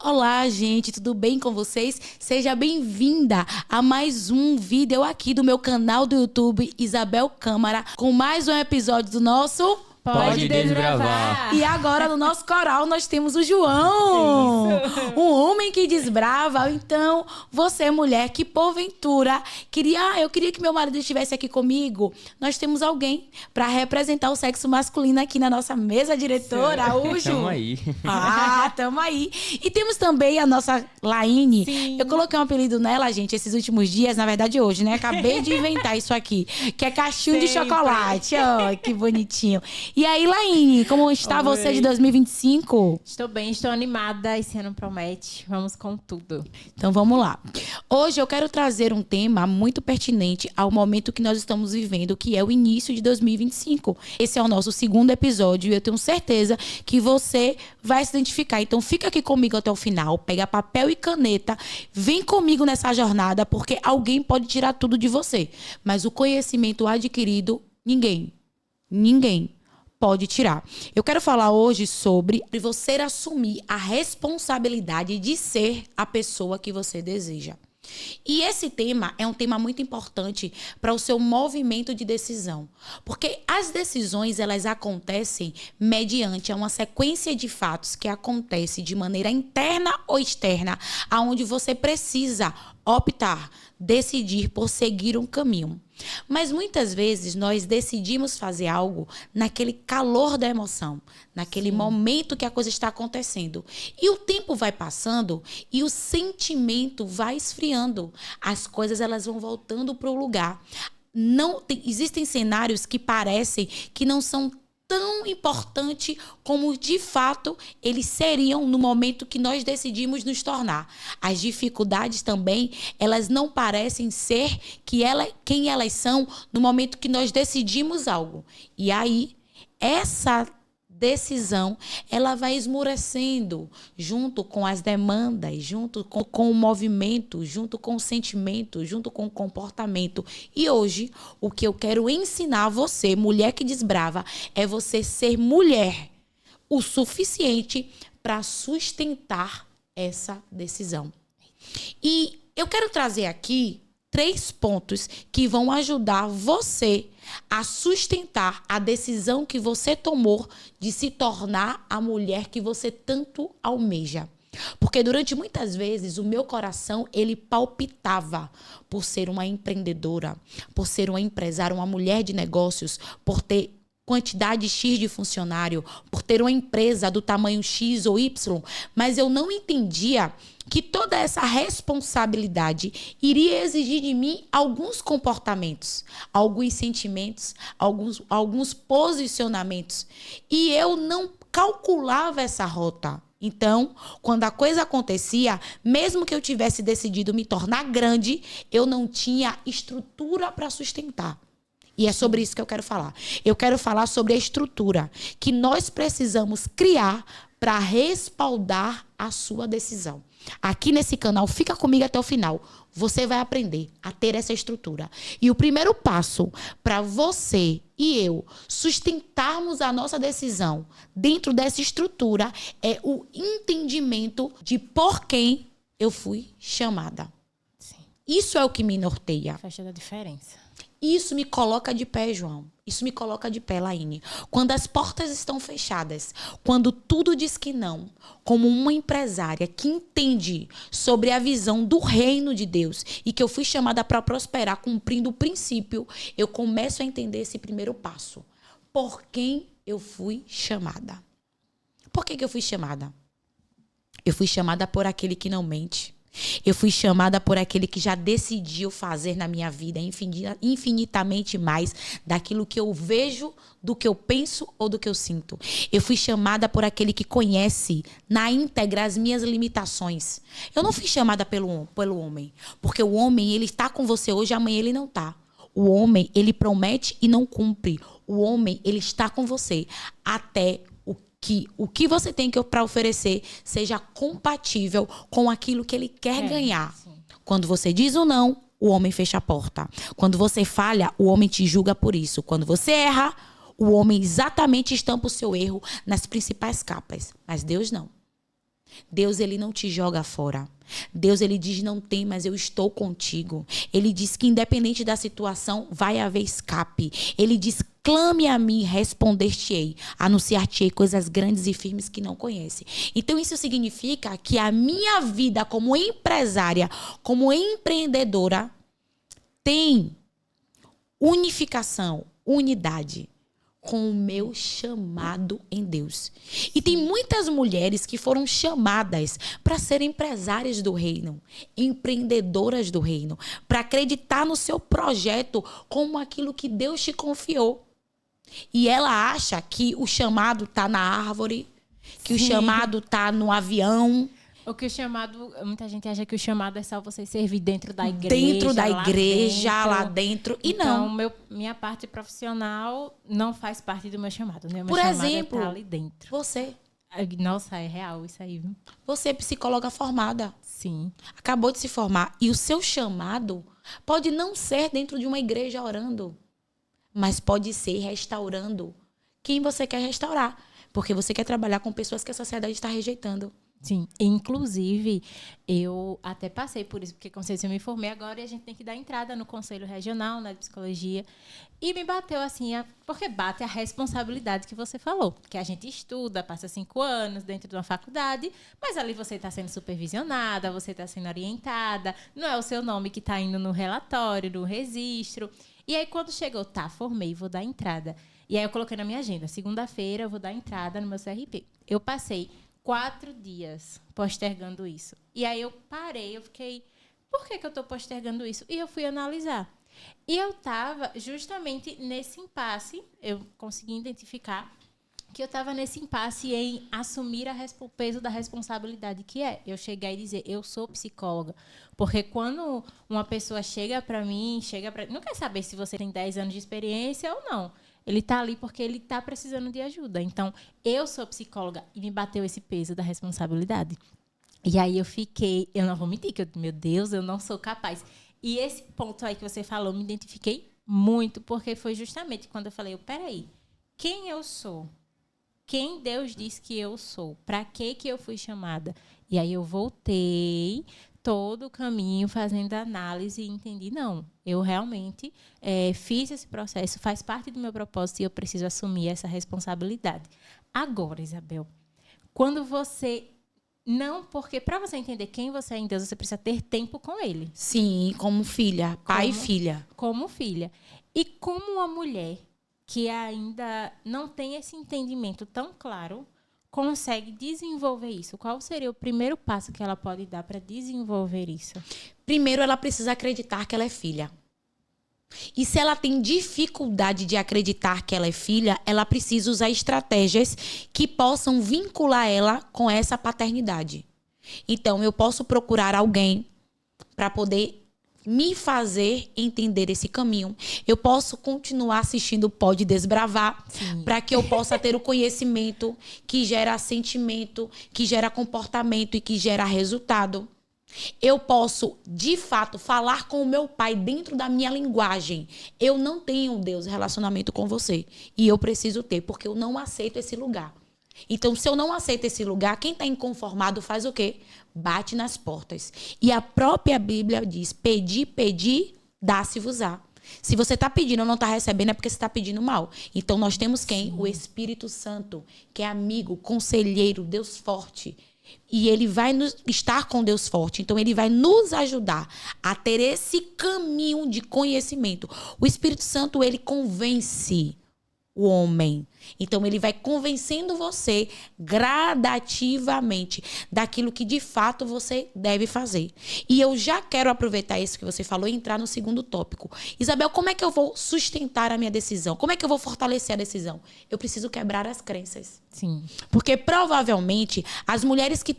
Olá, gente, tudo bem com vocês? Seja bem-vinda a mais um vídeo aqui do meu canal do YouTube, Isabel Câmara, com mais um episódio do nosso... Pode desbravar. E agora no nosso coral nós temos o João, um homem que desbrava. Então, você mulher que porventura eu queria que meu marido estivesse aqui comigo. Nós temos alguém para representar o sexo masculino aqui na nossa mesa diretora, o Ju. Tamo aí. Tamo aí. E temos também a nossa Laine. Sim. Eu coloquei um apelido nela, gente, esses últimos dias, na verdade hoje, né? Acabei de inventar isso aqui, que é cachorro de Sempre. chocolate. Oh, que bonitinho. E aí, Laine, como está você de Oi. 2025? Estou bem, estou animada. Esse ano promete. Vamos com tudo. Então vamos lá. Hoje eu quero trazer um tema muito pertinente ao momento que nós estamos vivendo, que é o início de 2025. Esse é o nosso segundo episódio e eu tenho certeza que você vai se identificar. Então fica aqui comigo até o final, pega papel e caneta, vem comigo nessa jornada, porque alguém pode tirar tudo de você, mas o conhecimento adquirido, ninguém pode tirar. Eu quero falar hoje sobre você assumir a responsabilidade de ser a pessoa que você deseja. E esse tema é um tema muito importante para o seu movimento de decisão. Porque as decisões, elas acontecem mediante uma sequência de fatos que acontece de maneira interna ou externa, aonde você precisa optar, decidir por seguir um caminho. Mas muitas vezes nós decidimos fazer algo naquele calor da emoção, naquele momento que a coisa está acontecendo. E o tempo vai passando e o sentimento vai esfriando. As coisas elas vão voltando para o lugar. Existem cenários que parecem que não são tão importante como de fato eles seriam no momento que nós decidimos nos tornar. As dificuldades também, elas não parecem ser quem elas são no momento que nós decidimos algo. E aí, essa decisão, ela vai esmorecendo junto com as demandas, junto com o movimento, junto com o sentimento, junto com o comportamento. E hoje, o que eu quero ensinar a você, mulher que desbrava, é você ser mulher o suficiente para sustentar essa decisão. E eu quero trazer aqui 3 pontos que vão ajudar você a sustentar a decisão que você tomou de se tornar a mulher que você tanto almeja. Porque durante muitas vezes o meu coração, ele palpitava por ser uma empreendedora, por ser uma empresária, uma mulher de negócios, por ter quantidade X de funcionário, por ter uma empresa do tamanho X ou Y, mas eu não entendia que toda essa responsabilidade iria exigir de mim alguns comportamentos, alguns sentimentos, alguns posicionamentos. E eu não calculava essa rota. Então, quando a coisa acontecia, mesmo que eu tivesse decidido me tornar grande, eu não tinha estrutura para sustentar. E é sobre isso que eu quero falar. Eu quero falar sobre a estrutura que nós precisamos criar para respaldar a sua decisão. Aqui nesse canal, fica comigo até o final. Você vai aprender a ter essa estrutura. E o primeiro passo para você e eu sustentarmos a nossa decisão dentro dessa estrutura é o entendimento de por quem eu fui chamada. Sim. Isso é o que me norteia. Faz toda a diferença. Isso me coloca de pé, João. Isso me coloca de pé, Laine. Quando as portas estão fechadas, quando tudo diz que não, como uma empresária que entende sobre a visão do reino de Deus e que eu fui chamada para prosperar cumprindo o princípio, eu começo a entender esse primeiro passo. Por quem eu fui chamada? Por que eu fui chamada? Eu fui chamada por aquele que não mente. Eu fui chamada por aquele que já decidiu fazer na minha vida infinitamente mais daquilo que eu vejo, do que eu penso ou do que eu sinto. Eu fui chamada por aquele que conhece na íntegra as minhas limitações. Eu não fui chamada pelo homem, porque o homem, ele está com você hoje, amanhã ele não está. O homem, ele promete e não cumpre. O homem, ele está com você até o que você tem para oferecer seja compatível com aquilo que ele quer ganhar. Sim. Quando você diz o não, o homem fecha a porta. Quando você falha, o homem te julga por isso. Quando você erra, o homem exatamente estampa o seu erro nas principais capas. Mas Deus não. Deus, ele não te joga fora. Deus, ele diz, não tem, mas eu estou contigo. Ele diz que independente da situação, vai haver escape. Ele diz, clame a mim, responder-te-ei. Anunciar-te-ei coisas grandes e firmes que não conhece. Então, isso significa que a minha vida como empresária, como empreendedora, tem unificação, unidade com o meu chamado em Deus. E tem muitas mulheres que foram chamadas para ser empresárias do reino, empreendedoras do reino, para acreditar no seu projeto como aquilo que Deus te confiou. E ela acha que o chamado está na árvore, que o chamado está no avião. O que o chamado, muita gente acha que o chamado é só você servir dentro da igreja. Dentro da igreja, lá dentro. E então, não. Minha parte profissional não faz parte do meu chamado, né? O meu Por chamado exemplo, é pra ali dentro. você. Nossa, é real isso aí, viu? Você é psicóloga formada. Sim. Acabou de se formar. E o seu chamado pode não ser dentro de uma igreja orando, mas pode ser restaurando quem você quer restaurar. Porque você quer trabalhar com pessoas que a sociedade está rejeitando. Sim, inclusive, eu até passei por isso, porque, como vocês, eu me formei agora e a gente tem que dar entrada no Conselho Regional, né, de Psicologia. E me bateu assim, porque bate a responsabilidade que você falou, que a gente estuda, passa 5 anos dentro de uma faculdade, mas ali você está sendo supervisionada, você está sendo orientada, não é o seu nome que está indo no relatório, no registro. E aí, quando chegou, formei, vou dar entrada. E aí eu coloquei na minha agenda, segunda-feira eu vou dar entrada no meu CRP. Eu passei 4 dias postergando isso. E aí eu parei, eu fiquei, por que eu estou postergando isso? E eu fui analisar. E eu estava justamente nesse impasse, eu consegui identificar que eu estava nesse impasse em assumir o peso da responsabilidade que é. Eu chegar e dizer, eu sou psicóloga. Porque quando uma pessoa chega para mim, não quer saber se você tem 10 anos de experiência ou não. Ele está ali porque ele está precisando de ajuda. Então, eu sou psicóloga e me bateu esse peso da responsabilidade. E aí eu não vou mentir, meu Deus, eu não sou capaz. E esse ponto aí que você falou, me identifiquei muito, porque foi justamente quando eu falei, peraí, quem eu sou? Quem Deus diz que eu sou? Para que eu fui chamada? E aí eu voltei todo o caminho fazendo análise e entendi, não, eu realmente fiz esse processo, faz parte do meu propósito e eu preciso assumir essa responsabilidade. Agora, Isabel, quando você... Não, porque para você entender quem você é em Deus, você precisa ter tempo com Ele. Sim, como filha, pai e filha. Como filha. E como uma mulher que ainda não tem esse entendimento tão claro, consegue desenvolver isso? Qual seria o primeiro passo que ela pode dar para desenvolver isso? Primeiro, ela precisa acreditar que ela é filha. E se ela tem dificuldade de acreditar que ela é filha, ela precisa usar estratégias que possam vincular ela com essa paternidade. Então, eu posso procurar alguém para poder me fazer entender esse caminho. Eu posso continuar assistindo o Pode Desbravar para que eu possa ter o conhecimento que gera sentimento, que gera comportamento e que gera resultado. Eu posso, de fato, falar com o meu pai dentro da minha linguagem. Eu não tenho, Deus, relacionamento com você. E eu preciso ter, porque eu não aceito esse lugar. Então, se eu não aceito esse lugar, quem está inconformado faz o quê? Bate nas portas. E a própria Bíblia diz, pedi, dá-se-vos-á. Se você está pedindo ou não está recebendo, é porque você está pedindo mal. Então, nós temos quem? O Espírito Santo, que é amigo, conselheiro, Deus forte. E ele vai estar com Deus forte. Então, ele vai nos ajudar a ter esse caminho de conhecimento. O Espírito Santo, ele convence o homem. Então, ele vai convencendo você gradativamente daquilo que, de fato, você deve fazer. E eu já quero aproveitar isso que você falou e entrar no segundo tópico. Isabel, como é que eu vou sustentar a minha decisão? Como é que eu vou fortalecer a decisão? Eu preciso quebrar as crenças. Sim. Porque, provavelmente, as mulheres que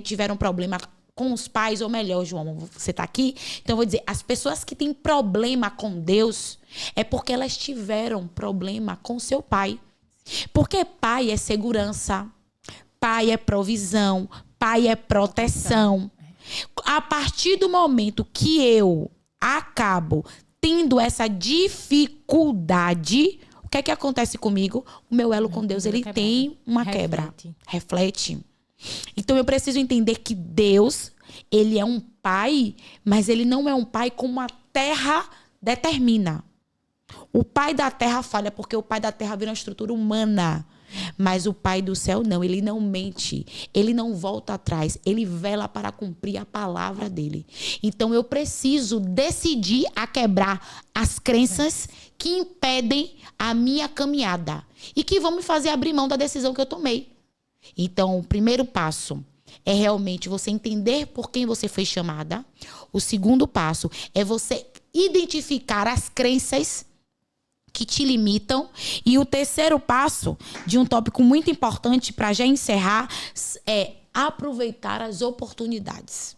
tiveram problema com os pais, ou melhor, João, você está aqui, então eu vou dizer, as pessoas que têm problema com Deus é porque elas tiveram problema com seu pai. Porque pai é segurança, pai é provisão, pai é proteção. A partir do momento que eu acabo tendo essa dificuldade, o que acontece comigo? O meu elo com Deus, ele tem uma quebra. Reflete. Então eu preciso entender que Deus, ele é um pai, mas ele não é um pai como a terra determina. O pai da terra falha porque o pai da terra vira uma estrutura humana. Mas o pai do céu não, ele não mente, ele não volta atrás, ele vela para cumprir a palavra dele. Então eu preciso decidir a quebrar as crenças que impedem a minha caminhada e que vão me fazer abrir mão da decisão que eu tomei. Então o primeiro passo é realmente você entender por quem você foi chamada. O segundo passo é você identificar as crenças que te limitam. E o terceiro passo, de um tópico muito importante para já encerrar, é aproveitar as oportunidades.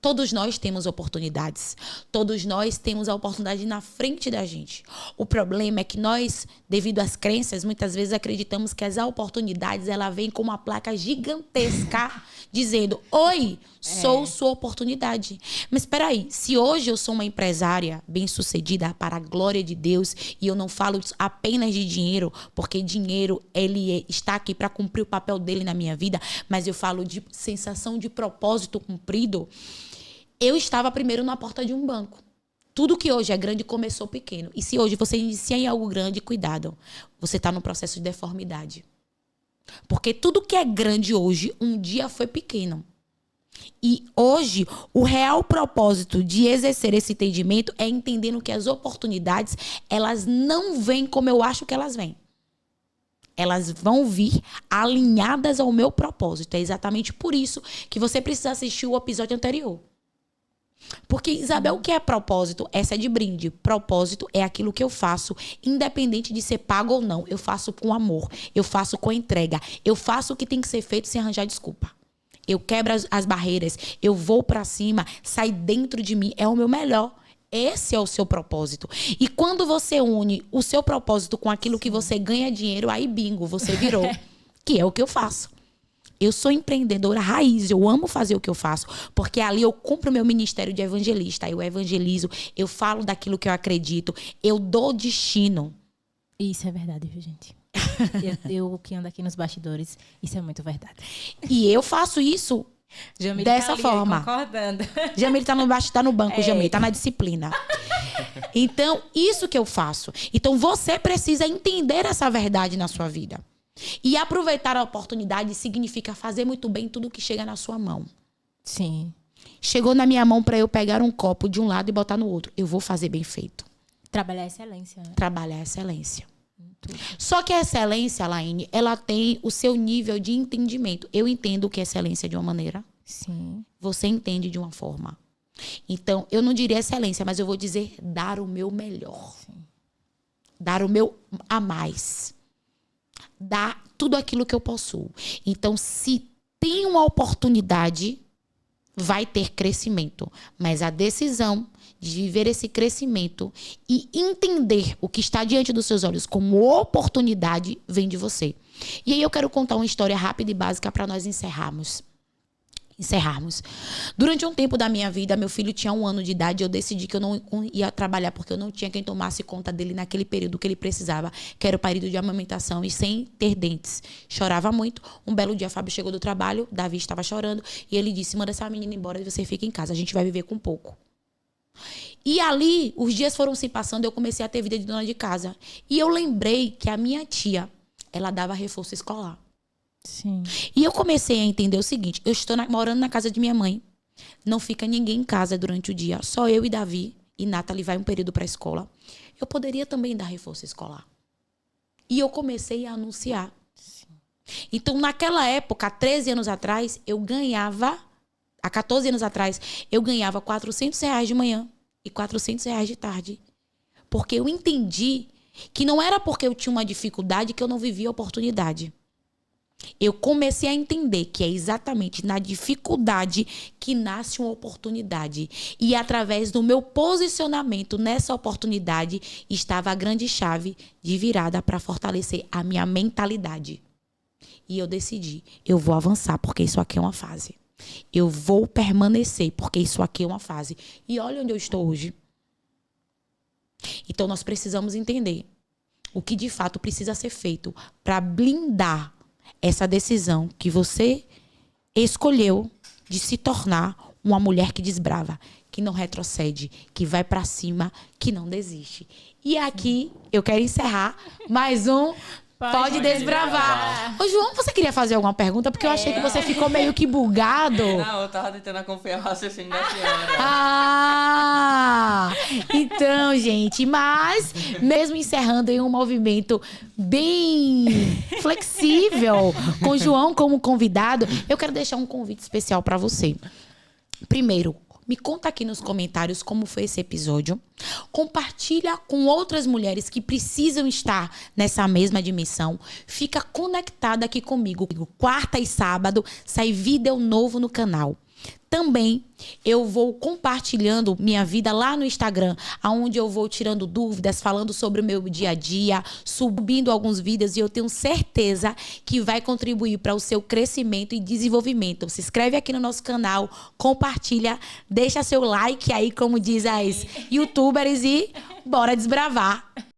Todos nós temos oportunidades. Todos nós temos a oportunidade na frente da gente. O problema é que nós, devido às crenças, muitas vezes acreditamos que as oportunidades, ela vem com uma placa gigantesca dizendo: oi, sou sua oportunidade. Mas espera aí, se hoje eu sou uma empresária bem-sucedida para a glória de Deus, e eu não falo apenas de dinheiro, porque dinheiro ele está aqui para cumprir o papel dele na minha vida, mas eu falo de sensação de propósito cumprido. Eu estava primeiro na porta de um banco. Tudo que hoje é grande começou pequeno. E se hoje você inicia em algo grande, cuidado, você está no processo de deformidade. Porque tudo que é grande hoje, um dia foi pequeno. E hoje, o real propósito de exercer esse entendimento é entendendo que as oportunidades, elas não vêm como eu acho que elas vêm. Elas vão vir alinhadas ao meu propósito. É exatamente por isso que você precisa assistir o episódio anterior. Porque, Isabel, o que é propósito? Essa é de brinde. Propósito é aquilo que eu faço, independente de ser pago ou não. Eu faço com amor, eu faço com entrega, eu faço o que tem que ser feito sem arranjar desculpa. Eu quebro as barreiras, eu vou pra cima, sai dentro de mim, é o meu melhor. Esse é o seu propósito. E quando você une o seu propósito com aquilo que você ganha dinheiro, aí bingo, você virou. Que é o que eu faço. Eu sou empreendedora raiz, eu amo fazer o que eu faço, porque ali eu cumpro o meu ministério de evangelista, eu evangelizo, eu falo daquilo que eu acredito, eu dou destino. Isso é verdade, viu, gente? eu que ando aqui nos bastidores, isso é muito verdade. E eu faço isso Jamile dessa tá forma. Concordando. Jamile tá no banco, Jamile, tá na disciplina. Então, isso que eu faço. Então, você precisa entender essa verdade na sua vida. E aproveitar a oportunidade significa fazer muito bem tudo que chega na sua mão. Sim. Chegou na minha mão para eu pegar um copo de um lado e botar no outro. Eu vou fazer bem feito. Trabalhar a excelência. Né? Trabalhar a excelência. Só que a excelência, Laine, ela tem o seu nível de entendimento. Eu entendo o que é excelência de uma maneira. Sim. Você entende de uma forma. Então, eu não diria excelência, mas eu vou dizer dar o meu melhor. Sim. Dar o meu a mais. Dar tudo aquilo que eu possuo. Então, se tem uma oportunidade, vai ter crescimento. Mas a decisão de viver esse crescimento e entender o que está diante dos seus olhos como oportunidade vem de você. E aí eu quero contar uma história rápida e básica para nós encerrarmos. Durante um tempo da minha vida, meu filho tinha 1 ano de idade, eu decidi que eu não ia trabalhar porque eu não tinha quem tomasse conta dele naquele período que ele precisava, que era o período de amamentação e sem ter dentes. Chorava muito. Um belo dia, Fábio chegou do trabalho, Davi estava chorando e ele disse: manda essa menina embora e você fica em casa, a gente vai viver com pouco. E ali, os dias foram se passando, eu comecei a ter vida de dona de casa. E eu lembrei que a minha tia, ela dava reforço escolar. Sim. E eu comecei a entender o seguinte: eu estou morando na casa de minha mãe. Não fica ninguém em casa durante o dia. Só eu e Davi. E Nathalie vai um período para a escola. Eu poderia também dar reforço escolar. E eu comecei a anunciar. Sim. Então, naquela época, há 13 anos atrás, eu ganhava... Há 14 anos atrás, eu ganhava R$400 de manhã e R$400 de tarde. Porque eu entendi que não era porque eu tinha uma dificuldade que eu não vivia a oportunidade. Eu comecei a entender que é exatamente na dificuldade que nasce uma oportunidade. E através do meu posicionamento nessa oportunidade estava a grande chave de virada para fortalecer a minha mentalidade. E eu decidi, eu vou avançar porque isso aqui é uma fase. Eu vou permanecer porque isso aqui é uma fase. E olha onde eu estou hoje. Então nós precisamos entender o que de fato precisa ser feito para blindar essa decisão que você escolheu de se tornar uma mulher que desbrava, que não retrocede, que vai pra cima, que não desiste. E aqui eu quero encerrar mais um Pode Desbravar. Ô, João, você queria fazer alguma pergunta? Porque eu achei que você ficou meio que bugado. Não, eu tava tentando acompanhar o raciocínio da senhora. Então, gente, mas mesmo encerrando em um movimento bem flexível, com o João como convidado, eu quero deixar um convite especial para você. Primeiro, me conta aqui nos comentários como foi esse episódio. Compartilha com outras mulheres que precisam estar nessa mesma dimensão. Fica conectada aqui comigo. Quarta e sábado sai vídeo novo no canal. Também eu vou compartilhando minha vida lá no Instagram, onde eu vou tirando dúvidas, falando sobre o meu dia a dia, subindo alguns vídeos, e eu tenho certeza que vai contribuir para o seu crescimento e desenvolvimento. Se inscreve aqui no nosso canal, compartilha, deixa seu like aí, como diz as youtubers, e bora desbravar.